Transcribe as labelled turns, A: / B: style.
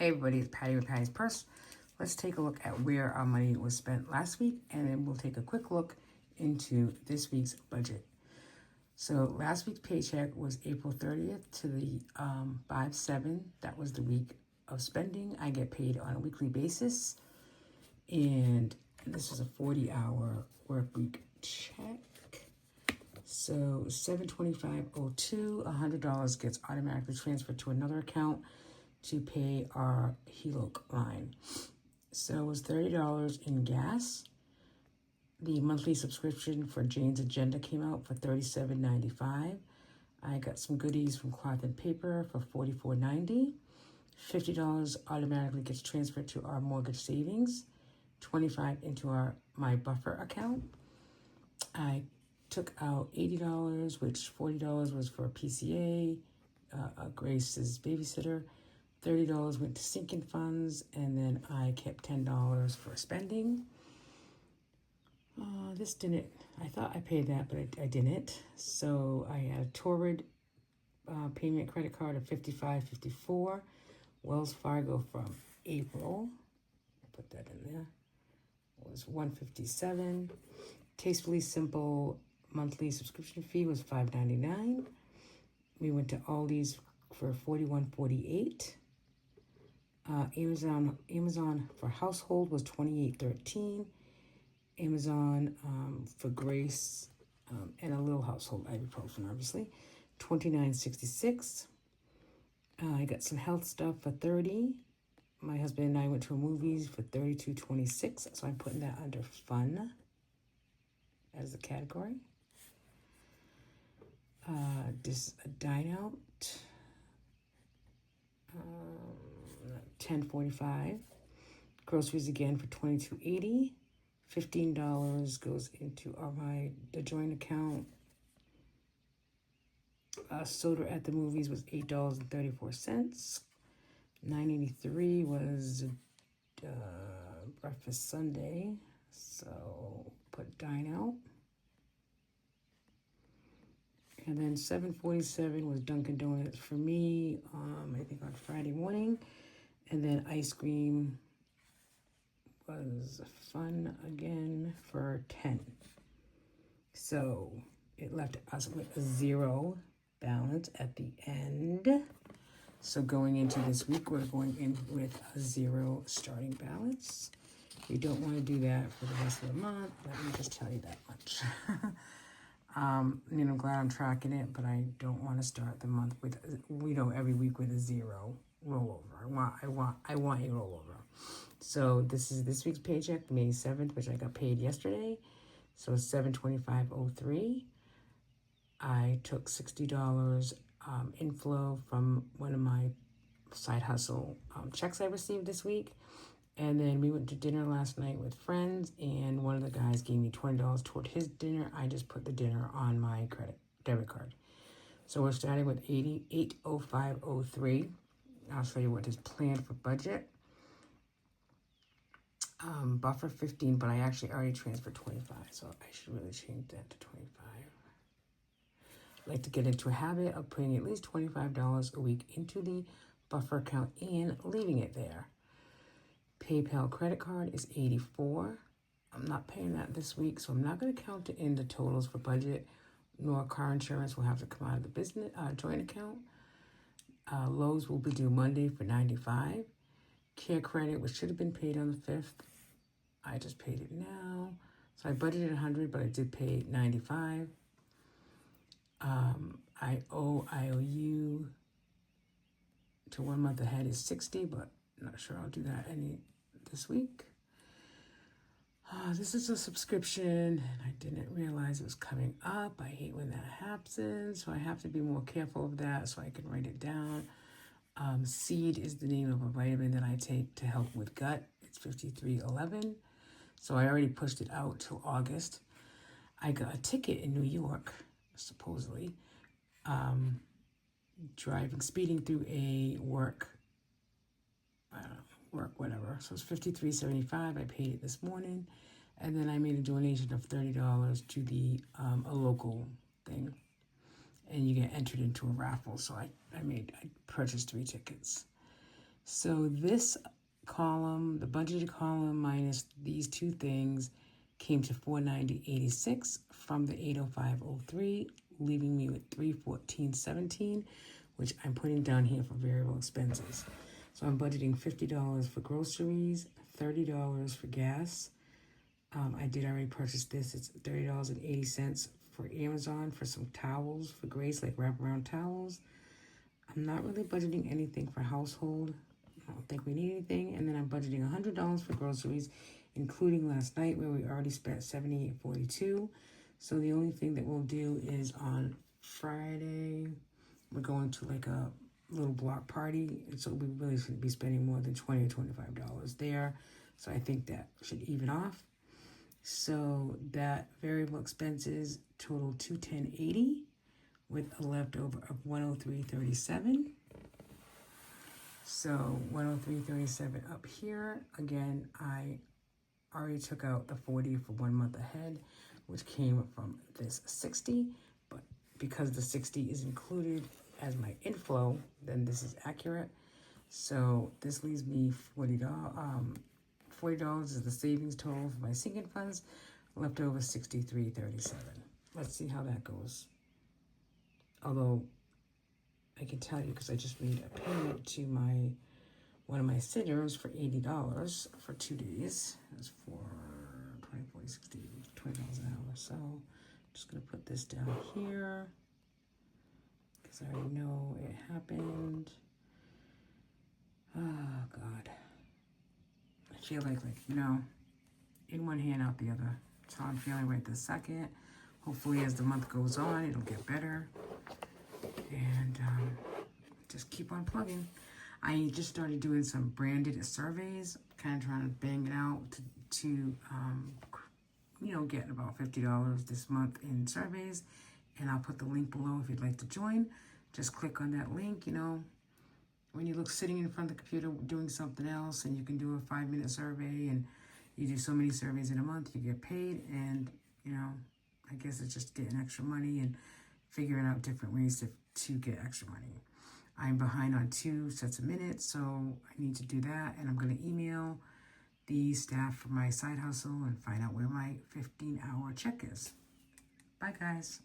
A: Hey everybody, it's Patty with Patty's Purse. Let's take a look at where our money was spent last week, and then we'll take a quick look into this week's budget. So last week's paycheck was April 30th to the 5/7. That was the week of spending. I get paid on a weekly basis, and this is a 40-hour work week check. So $725.02, $100 gets automatically transferred to another account to pay our HELOC line. So it was $30 in gas. The monthly subscription for Jane's Agenda came out for $37.95. I got some goodies from Cloth and Paper for $44.90. $50 automatically gets transferred to our mortgage savings. $25 into my buffer account. I took out $80, which $40 was for PCA, Grace's babysitter. $30 went to sinking funds, and then I kept $10 for spending. This didn't, I thought I paid that, but I didn't. So I had a Torrid payment credit card of $55.54. Wells Fargo from April, I put that in there, it was $157. Tastefully Simple monthly subscription fee was $5.99. We went to Aldi's for $41.48. Amazon for household was $28.13. Amazon for Grace and a little household ibuprofen, obviously, $29.66. I got some health stuff for $30. My husband and I went to a movies for $32.26, so I'm putting that under fun as a category. This dine out. $10.45. Groceries again for $22.80. $15 goes into the joint account. Soda at the movies was $8.34. $9.83 was breakfast Sunday. So put dine out. And then $7.47 was Dunkin' Donuts for me, I think on Friday morning. And then ice cream was fun again for $10. So it left us with a zero balance at the end. So going into this week, we're going in with a zero starting balance. You don't want to do that for the rest of the month. Let me just tell you that much. I'm glad I'm tracking it, but I don't want to start the month with, every week with a zero rollover. I want a rollover. So this is this week's paycheck, May 7th, which I got paid yesterday. So $725.03. I took $60 inflow from one of my side hustle checks I received this week. And then we went to dinner last night with friends, and one of the guys gave me $20 toward his dinner. I just put the dinner on my debit card. So we're starting with $88.05.03. I'll show you what is planned for budget. Buffer 15, but I actually already transferred 25, so I should really change that to 25. I like to get into a habit of putting at least $25 a week into the buffer account and leaving it there. PayPal credit card is $84. I'm not paying that this week, so I'm not going to count it in the totals for budget, nor car insurance will have to come out of the business joint account. Lowe's will be due Monday for $95. Care credit, which should have been paid on the 5th. I just paid it now. So I budgeted $100, but I did pay $95. IOU to 1 month ahead is $60, but I'm not sure I'll do that this week. This is a subscription, and I didn't realize it was coming up. I hate when that happens, so I have to be more careful of that so I can write it down. Seed is the name of a vitamin that I take to help with gut. It's $53.11. So I already pushed it out till August. I got a ticket in New York, supposedly, speeding through a work, whatever. So it's $53.75. I paid it this morning. And then I made a donation of $30 to a local thing. And you get entered into a raffle. So I purchased 3 tickets. So this column, the budgeted column minus these two things, came to $490.86 from the $805.03, leaving me with $314.17, which I'm putting down here for variable expenses. So I'm budgeting $50 for groceries, $30 for gas. I did already purchase this. It's $30.80 for Amazon for some towels for Grace, like wraparound towels. I'm not really budgeting anything for household. I don't think we need anything. And then I'm budgeting $100 for groceries, including last night where we already spent $78.42. So the only thing that we'll do is on Friday, we're going to like a little block party. And so we really shouldn't be spending more than $20 or $25 there. So I think that should even off. So that variable expenses total $210.80 with a leftover of $103.37. So $103.37 up here. Again, I already took out the 40 for 1 month ahead, which came from this 60, but because the 60 is included as my inflow, then this is accurate. So this leaves me $40. $40 is the savings total for my sinking funds, left over $63.37. Let's see how that goes. Although I can tell you because I just made a payment to one of my sitters for $80 for 2 days. It was for 20, 40, 60, $20 an hour. So I'm just gonna put this down here because I already know it happened. Oh God. I feel like, in one hand, out the other. That's how I'm feeling right this second. Hopefully, as the month goes on, it'll get better. And just keep on plugging. I just started doing some branded surveys, kind of trying to bang it out to get about $50 this month in surveys. And I'll put the link below if you'd like to join. Just click on that link, when you look sitting in front of the computer doing something else, and you can do a 5-minute survey, and you do so many surveys in a month, you get paid, and I guess it's just getting extra money and figuring out different ways to get extra money. I'm behind on 2 sets of minutes, so I need to do that, and I'm going to email the staff for my side hustle and find out where my 15-hour check is. Bye, guys.